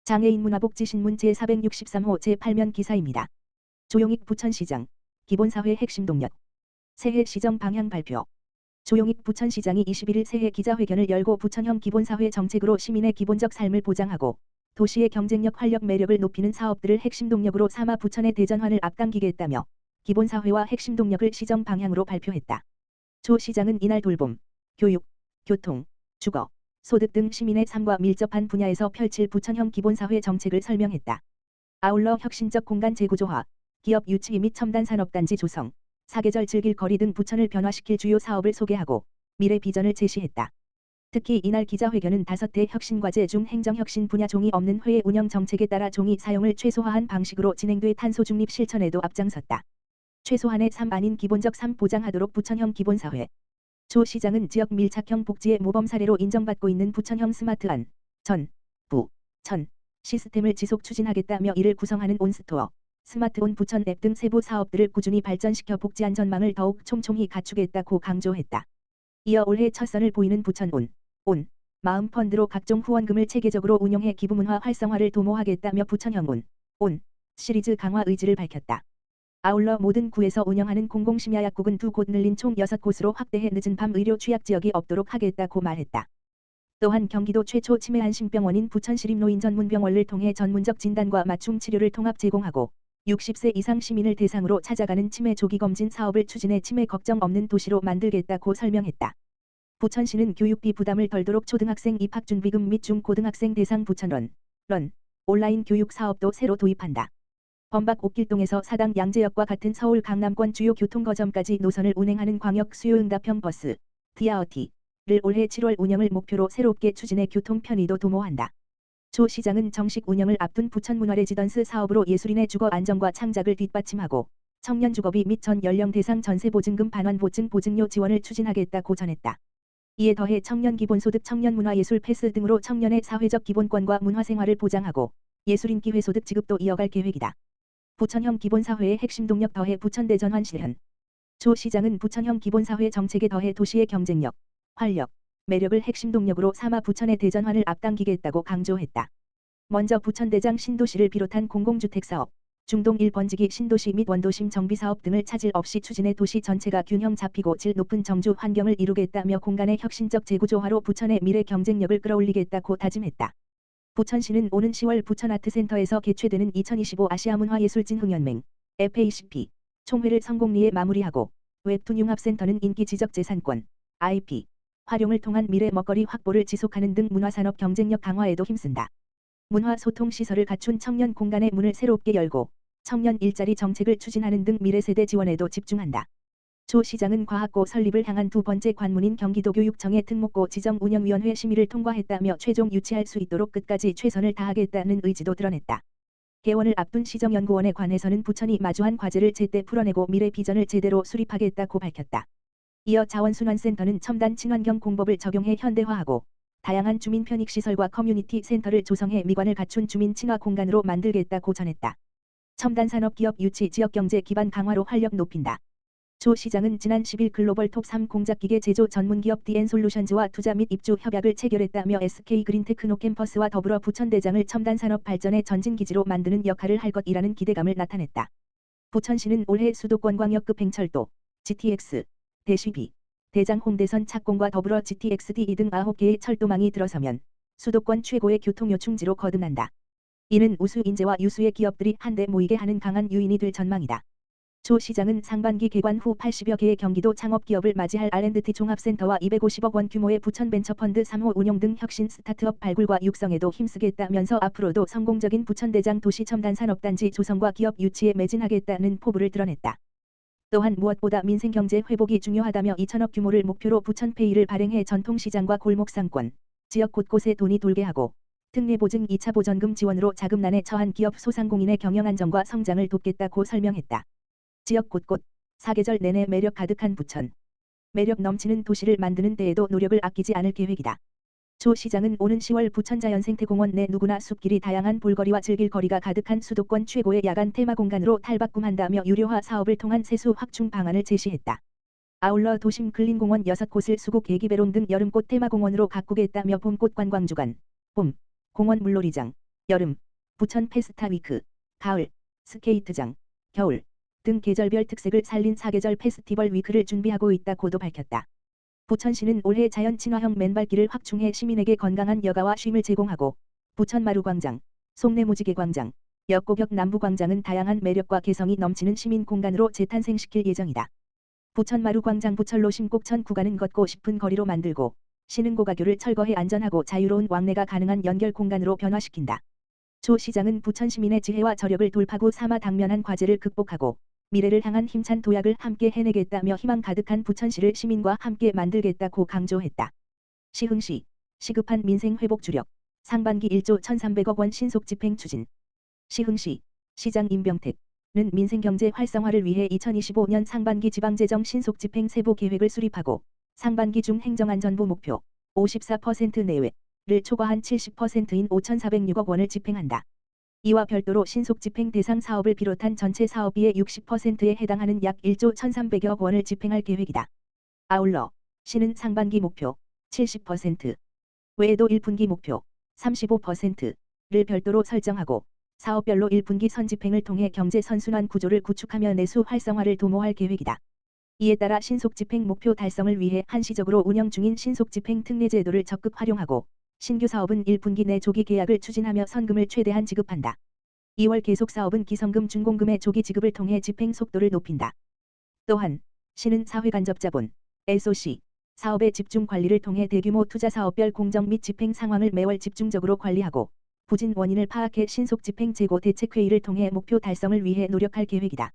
장애인 문화복지신문 제463호 제8면 기사입니다. 조용익 부천시장, 기본사회 핵심 동력. 새해 시정 방향 발표. 조용익 부천시장이 21일 새해 기자회견을 열고 부천형 기본사회 정책으로 시민의 기본적 삶을 보장하고 도시의 경쟁력 활력 매력을 높이는 사업들을 핵심 동력으로 삼아 부천의 대전환을 앞당기겠다며 기본사회와 핵심 동력을 시정 방향으로 발표했다. 조 시장은 이날 돌봄, 교육, 교통, 주거, 소득 등 시민의 삶과 밀접한 분야에서 펼칠 부천형 기본사회 정책을 설명했다. 아울러 혁신적 공간 재구조화, 기업 유치 및 첨단 산업단지 조성, 사계절 즐길 거리 등 부천을 변화시킬 주요 사업을 소개하고 미래 비전을 제시했다. 특히 이날 기자회견은 5대 혁신과제 중 행정혁신 분야 종이 없는 회의 운영 정책에 따라 종이 사용을 최소화한 방식으로 진행돼 탄소 중립 실천에도 앞장섰다. 최소한의 삶 아닌 기본적 삶 보장하도록 부천형 기본사회. 조 시장은 지역 밀착형 복지의 모범 사례로 인정받고 있는 부천형 스마트한 전, 부, 천 시스템을 지속 추진하겠다며 이를 구성하는 온스토어, 스마트온 부천 앱 등 세부 사업들을 꾸준히 발전시켜 복지 안전망을 더욱 촘촘히 갖추겠다고 강조했다. 이어 올해 첫 선을 보이는 부천 온 마음 펀드로 각종 후원금을 체계적으로 운용해 기부문화 활성화를 도모하겠다며 부천형 온 시리즈 강화 의지를 밝혔다. 아울러 모든 구에서 운영하는 공공심야약국은 2곳 늘린 총 6곳으로 확대해 늦은 밤 의료 취약지역이 없도록 하겠다고 말했다. 또한 경기도 최초 치매한 신병원인 부천시립노인전문병원을 통해 전문적 진단과 맞춤 치료를 통합 제공하고 60세 이상 시민을 대상으로 찾아가는 치매 조기검진 사업을 추진해 치매 걱정 없는 도시로 만들겠다고 설명했다. 부천시는 교육비 부담을 덜도록 초등학생 입학준비금 및 중고등학생 대상 부천런 온라인 교육 사업도 새로 도입한다. 범박 옥길동에서 사당 양재역과 같은 서울 강남권 주요 교통거점까지 노선을 운행하는 광역 수요응답형 버스 TRT를 올해 7월 운영을 목표로 새롭게 추진해 교통 편의도 도모한다. 조 시장은 정식 운영을 앞둔 부천문화레지던스 사업으로 예술인의 주거 안정과 창작을 뒷받침하고 청년 주거비 및 전 연령 대상 전세 보증금 반환 보증 보증료 지원을 추진하겠다고 전했다. 이에 더해 청년 기본소득 청년 문화예술 패스 등으로 청년의 사회적 기본권과 문화생활을 보장하고 예술인 기회소득 지급도 이어갈 계획이다. 부천형 기본사회의 핵심 동력 더해 부천 대전환 실현. 조 시장은 부천형 기본사회 정책에 더해 도시의 경쟁력, 활력, 매력을 핵심 동력으로 삼아 부천의 대전환을 앞당기겠다고 강조했다. 먼저 부천대장 신도시를 비롯한 공공주택사업, 중동 1번지기 신도시 및 원도심 정비사업 등을 차질 없이 추진해 도시 전체가 균형 잡히고 질 높은 정주 환경을 이루겠다며 공간의 혁신적 재구조화로 부천의 미래 경쟁력을 끌어올리겠다고 다짐했다. 부천시는 오는 10월 부천아트센터에서 개최되는 2025 아시아문화예술진흥연맹 FACP 총회를 성공리에 마무리하고 웹툰 융합센터는 인기 지적재산권 IP 활용을 통한 미래 먹거리 확보를 지속하는 등 문화산업 경쟁력 강화에도 힘쓴다. 문화소통시설을 갖춘 청년 공간의 문을 새롭게 열고 청년 일자리 정책을 추진하는 등 미래세대 지원에도 집중한다. 조 시장은 과학고 설립을 향한 두 번째 관문인 경기도교육청의 특목고 지정운영위원회 심의를 통과했다며 최종 유치할 수 있도록 끝까지 최선을 다하겠다는 의지도 드러냈다. 개원을 앞둔 시정연구원에 관해서는 부천이 마주한 과제를 제때 풀어내고 미래 비전을 제대로 수립하겠다고 밝혔다. 이어 자원순환센터는 첨단 친환경 공법을 적용해 현대화하고 다양한 주민 편익시설과 커뮤니티 센터를 조성해 미관을 갖춘 주민 친화 공간으로 만들겠다고 전했다. 첨단 산업 기업 유치 지역경제 기반 강화로 활력 높인다. 조 시장은 지난 10일 글로벌 톱3 공작기계 제조 전문기업 DN솔루션즈와 투자 및 입주 협약을 체결했다며 SK그린테크노캠퍼스와 더불어 부천대장을 첨단산업 발전의 전진기지로 만드는 역할을 할 것이라는 기대감을 나타냈다. 부천시는 올해 수도권 광역급 행철도, GTX, 대쉬비, 대장 홍대선 착공과 더불어 GTX-D 등 9개의 철도망이 들어서면 수도권 최고의 교통요충지로 거듭난다. 이는 우수 인재와 유수의 기업들이 한데 모이게 하는 강한 유인이 될 전망이다. 조 시장은 상반기 개관 후 80여 개의 경기도 창업기업을 맞이할 R&D 종합센터와 250억 원 규모의 부천 벤처펀드 3호 운용 등 혁신 스타트업 발굴과 육성에도 힘쓰겠다면서 앞으로도 성공적인 부천대장 도시첨단산업단지 조성과 기업 유치에 매진하겠다는 포부를 드러냈다. 또한 무엇보다 민생경제 회복이 중요하다며 2천억 규모를 목표로 부천페이를 발행해 전통시장과 골목상권, 지역 곳곳에 돈이 돌게 하고 특례보증 2차 보전금 지원으로 자금난에 처한 기업 소상공인의 경영안정과 성장을 돕겠다고 설명했다. 지역 곳곳, 사계절 내내 매력 가득한 부천. 매력 넘치는 도시를 만드는 데에도 노력을 아끼지 않을 계획이다. 조 시장은 오는 10월 부천자연생태공원 내 누구나 숲길이 다양한 볼거리와 즐길 거리가 가득한 수도권 최고의 야간 테마 공간으로 탈바꿈한다며 유료화 사업을 통한 세수 확충 방안을 제시했다. 아울러 도심 근린공원 6곳을 수국 계기배롱 등 여름꽃 테마공원으로 가꾸겠다며 봄꽃 관광주간, 봄, 공원 물놀이장, 여름, 부천 페스타 위크, 가을, 스케이트장, 겨울 등 계절별 특색을 살린 사계절 페스티벌 위크를 준비하고 있다고도 밝혔다. 부천시는 올해 자연 친화형 맨발길을 확충해 시민에게 건강한 여가와 쉼을 제공하고 부천 마루광장, 송내무지개광장, 역곡역 남부광장은 다양한 매력과 개성이 넘치는 시민 공간으로 재탄생시킬 예정이다. 부천 마루광장 부철로 심곡천 구간은 걷고 싶은 거리로 만들고 시는 고가교를 철거해 안전하고 자유로운 왕래가 가능한 연결 공간으로 변화시킨다. 조 시장은 부천 시민의 지혜와 저력을 돌파구 삼아 당면한 과제를 극복하고 미래를 향한 힘찬 도약을 함께 해내겠다며 희망 가득한 부천시를 시민과 함께 만들겠다고 강조했다. 시흥시, 시급한 민생 회복 주력, 상반기 1조 1,300억 원 신속 집행 추진. 시흥시, 시장 임병택은 민생경제 활성화를 위해 2025년 상반기 지방재정 신속 집행 세부 계획을 수립하고 상반기 중 행정안전부 목표 54% 내외를 초과한 70%인 5,406억 원을 집행한다. 이와 별도로 신속 집행 대상 사업을 비롯한 전체 사업비의 60%에 해당하는 약 1조 1,300여 원을 집행할 계획이다. 아울러 시는 상반기 목표 70% 외에도 1분기 목표 35%를 별도로 설정하고 사업별로 1분기 선집행을 통해 경제 선순환 구조를 구축하며 내수 활성화를 도모할 계획이다. 이에 따라 신속 집행 목표 달성을 위해 한시적으로 운영 중인 신속 집행 특례 제도를 적극 활용하고 신규 사업은 1분기 내 조기 계약을 추진하며 선금을 최대한 지급한다. 2월 계속 사업은 기성금 준공금의 조기 지급을 통해 집행 속도를 높인다. 또한 시는 사회간접자본 SOC 사업의 집중 관리를 통해 대규모 투자 사업별 공정 및 집행 상황을 매월 집중적으로 관리하고 부진 원인을 파악해 신속 집행 재고 대책 회의를 통해 목표 달성을 위해 노력할 계획이다.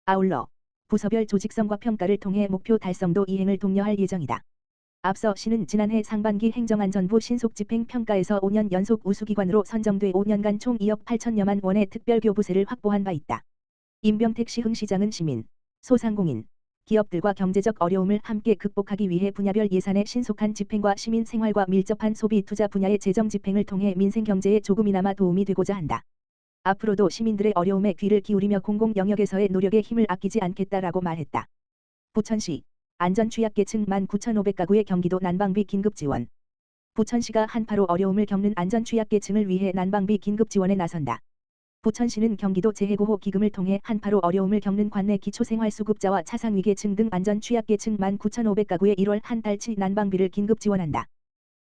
아울러 부서별 조직성과 평가를 통해 목표 달성도 이행을 독려할 예정이다. 앞서 시는 지난해 상반기 행정안전부 신속 집행 평가에서 5년 연속 우수기관으로 선정돼 5년간 총 2억 8천여만 원의 특별교부세를 확보한 바 있다. 임병택 시흥시장은 시민, 소상공인, 기업들과 경제적 어려움을 함께 극복하기 위해 분야별 예산의 신속한 집행과 시민 생활과 밀접한 소비 투자 분야의 재정 집행을 통해 민생 경제에 조금이나마 도움이 되고자 한다. 앞으로도 시민들의 어려움에 귀를 기울이며 공공 영역에서의 노력에 힘을 아끼지 않겠다라고 말했다. 부천시 안전취약계층 19,500가구의 경기도 난방비 긴급 지원. 부천시가 한파로 어려움을 겪는 안전취약계층을 위해 난방비 긴급 지원에 나선다. 부천시는 경기도 재해구호 기금을 통해 한파로 어려움을 겪는 관내 기초생활수급자와 차상위계층 등 안전취약계층 19,500가구의 1월 한 달치 난방비를 긴급 지원한다.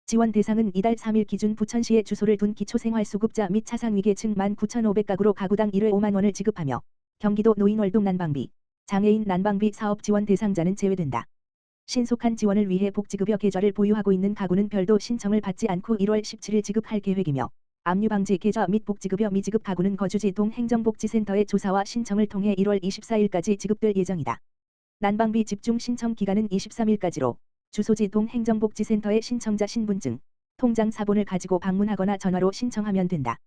지원 대상은 이달 3일 기준 부천시에 주소를 둔 기초생활수급자 및 차상위계층 19,500가구로 가구당 1회 5만 원을 지급하며 경기도 노인월동 난방비, 장애인 난방비 사업 지원 대상자는 제외된다. 신속한 지원을 위해 복지급여 계좌를 보유하고 있는 가구는 별도 신청을 받지 않고 1월 17일 지급할 계획이며 압류방지 계좌 및 복지급여 미지급 가구는 거주지 동 행정복지센터의 조사와 신청을 통해 1월 24일까지 지급될 예정이다. 난방비 집중 신청 기간은 23일까지로 주소지 동 행정복지센터의 신청자 신분증, 통장 사본을 가지고 방문하거나 전화로 신청하면 된다.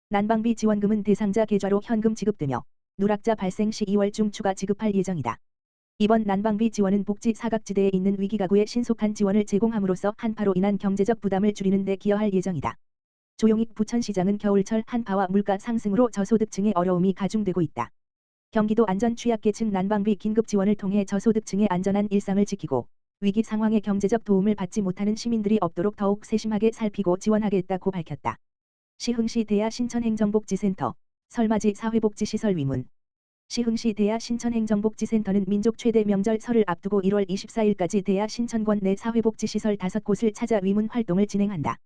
난방비 지원금은 대상자 계좌로 현금 지급되며 누락자 발생 시 2월 중 추가 지급할 예정이다. 이번 난방비 지원은 복지 사각지대에 있는 위기가구에 신속한 지원을 제공함으로써 한파로 인한 경제적 부담을 줄이는 데 기여할 예정이다. 조용익 부천시장은 겨울철 한파와 물가 상승으로 저소득층의 어려움이 가중되고 있다. 경기도 안전취약계층 난방비 긴급 지원을 통해 저소득층의 안전한 일상을 지키고 위기 상황에 경제적 도움을 받지 못하는 시민들이 없도록 더욱 세심하게 살피고 지원하겠다고 밝혔다. 시흥시 대야 신천행정복지센터 설맞이 사회복지시설 위문. 시흥시 대야 신천행정복지센터는 민족 최대 명절 설을 앞두고 1월 24일까지 대야 신천권 내 사회복지시설 5곳을 찾아 위문 활동을 진행한다.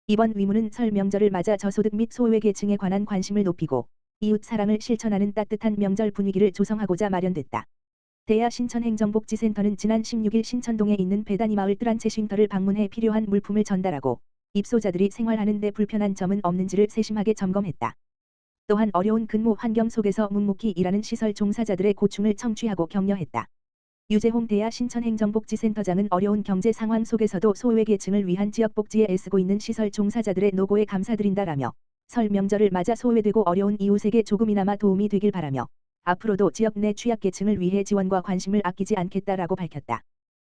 이번 위문은 설 명절을 맞아 저소득 및 소외계층에 관한 관심을 높이고 이웃 사랑을 실천하는 따뜻한 명절 분위기를 조성하고자 마련됐다. 대야 신천행정복지센터는 지난 16일 신천동에 있는 배단위 마을 뜰한채 쉼터를 방문해 필요한 물품을 전달하고 입소자들이 생활하는 데 불편한 점은 없는지를 세심하게 점검했다. 또한 어려운 근무 환경 속에서 묵묵히 일하는 시설 종사자들의 고충을 청취하고 격려했다. 유재홍 대야 신천행정복지센터장은 어려운 경제 상황 속에서도 소외계층을 위한 지역복지에 애쓰고 있는 시설 종사자들의 노고에 감사드린다라며 설 명절을 맞아 소외되고 어려운 이웃에게 조금이나마 도움이 되길 바라며 앞으로도 지역 내 취약계층을 위해 지원과 관심을 아끼지 않겠다라고 밝혔다.